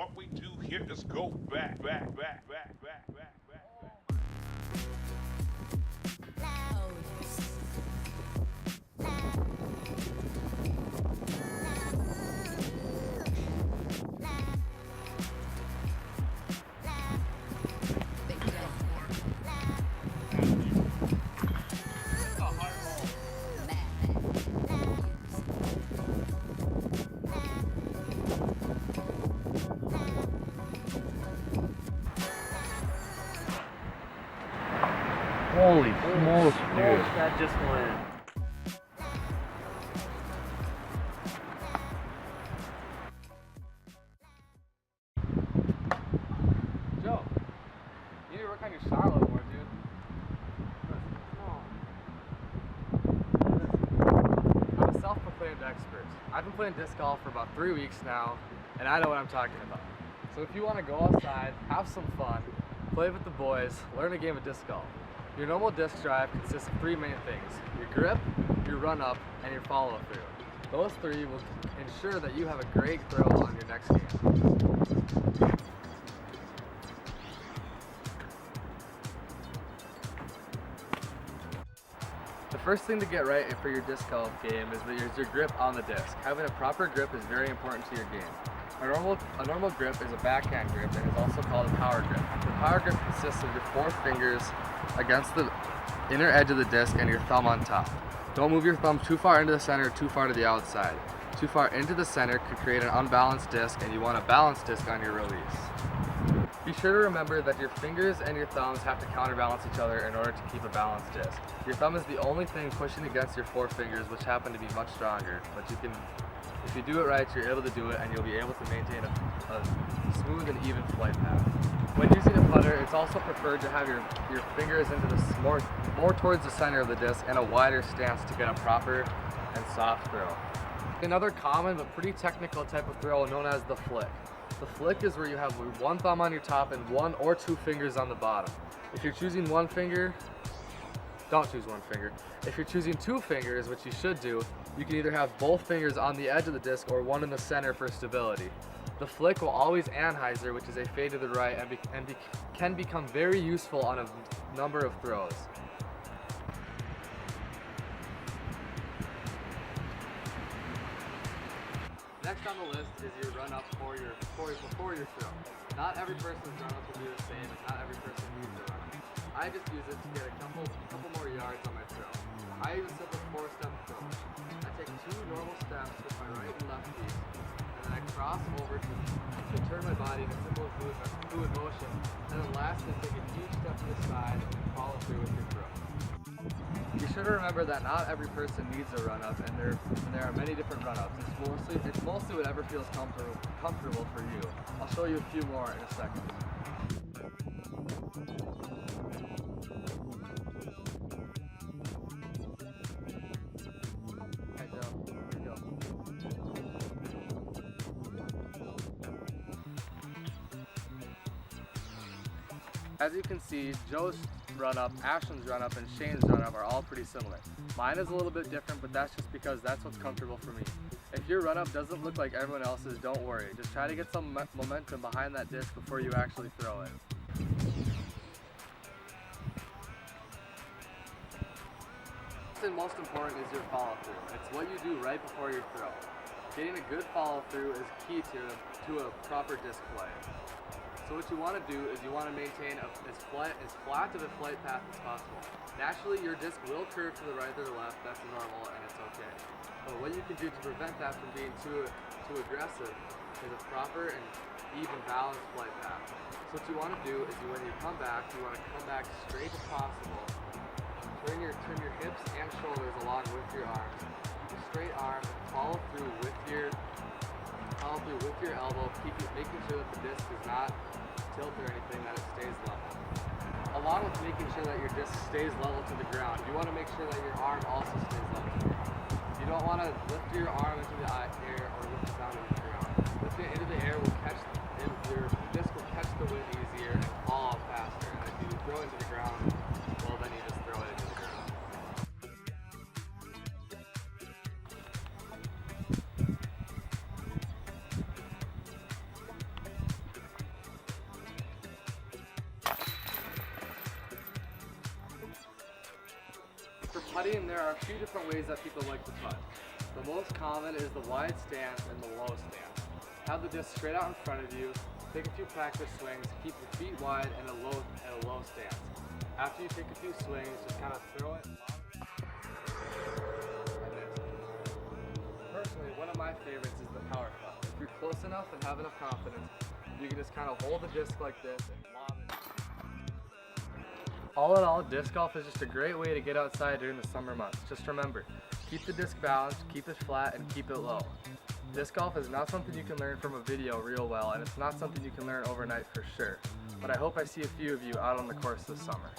what we do here is go back, back, back, back, back, back, back. Holy smokes, dude. That just went. Joe, you need to work on your shot a little more, dude. I'm a self-proclaimed expert. I've been playing disc golf for about 3 weeks now, and I know what I'm talking about. So if you want to go outside, have some fun, play with the boys, learn a game of disc golf. Your normal disc drive consists of 3 main things: your grip, your run-up, and your follow-through. Those 3 will ensure that you have a great throw on your next game. The first thing to get right for your disc golf game is your grip on the disc. Having a proper grip is very important to your game. A normal grip is a backhand grip and is also called a power grip. The power grip consists of your 4 fingers against the inner edge of the disc and your thumb on top. Don't move your thumb too far into the center or too far to the outside. Too far into the center could create an unbalanced disc, and you want a balanced disc on your release. Be sure to remember that your fingers and your thumbs have to counterbalance each other in order to keep a balanced disc. Your thumb is the only thing pushing against your 4 fingers, which happen to be much stronger, but if you do it right, you're able to do it, and you'll be able to maintain a smooth and even flight path. When using a putter, it's also preferred to have your fingers into the more towards the center of the disc and a wider stance to get a proper and soft throw. Another common but pretty technical type of throw known as the flick. The flick is where you have 1 thumb on your top and 1 or 2 fingers on the bottom. If you're choosing 1 finger, don't choose 1 finger. If you're choosing 2 fingers, which you should do, you can either have both fingers on the edge of the disc or 1 in the center for stability. The flick will always anhyzer, which is a fade to the right, and can become very useful on a number of throws. Next on the list is your run-up before your throw. Not every person's run-up will be the same, and not every person needs a run-up. I just use it to get a couple more yards on my throw. I use a simple 4-step approach. I take 2 normal steps with my right and left feet, and then I cross over to turn my body in a simple fluid motion, and then lastly take a huge step to the side and follow through with your throw. Be sure to remember that not every person needs a run-up, and there are many different run-ups. It's mostly whatever feels comfortable for you. I'll show you a few more in a second. Hey Joe, here we go. As you can see, Joe's run-up, Ashland's run-up, and Shane's run-up are all pretty similar. Mine is a little bit different, but that's just because that's what's comfortable for me. If your run-up doesn't look like everyone else's, don't worry. Just try to get some momentum behind that disc before you actually throw it. Most important is your follow-through. It's what you do right before your throw. Getting a good follow-through is key to a proper disc play. So what you want to do is you want to maintain as flat of a flight path as possible. Naturally, your disc will curve to the right or the left. That's normal, and it's okay. But what you can do to prevent that from being too aggressive is a proper and even balanced flight path. So what you want to do is when you come back, you want to come back straight as possible. Turn your hips and shoulders along with your arms. Keep a straight arm. Follow through with your elbow, making sure that the disc does not tilt or anything, that it stays level. Along with making sure that your disc stays level to the ground, you want to make sure that your arm also stays level to the ground. You don't want to lift your arm into the air or lift it down into the ground. Lifting it into the air will your disc will catch the wind easier and fall out faster. And if you throw it into the ground, well then you just throw it into the ground. putting, there are a few different ways that people like to putt. The most common is the wide stance and the low stance. Have the disc straight out in front of you, take a few practice swings, keep your feet wide and a low stance. After you take a few swings, just kind of throw it. Personally, one of my favorites is the power putt. If you're close enough and have enough confidence, you can just kind of hold the disc like this and lob it. All in all, disc golf is just a great way to get outside during the summer months. Just remember, keep the disc balanced, keep it flat, and keep it low. Disc golf is not something you can learn from a video real well, and it's not something you can learn overnight for sure. But I hope I see a few of you out on the course this summer.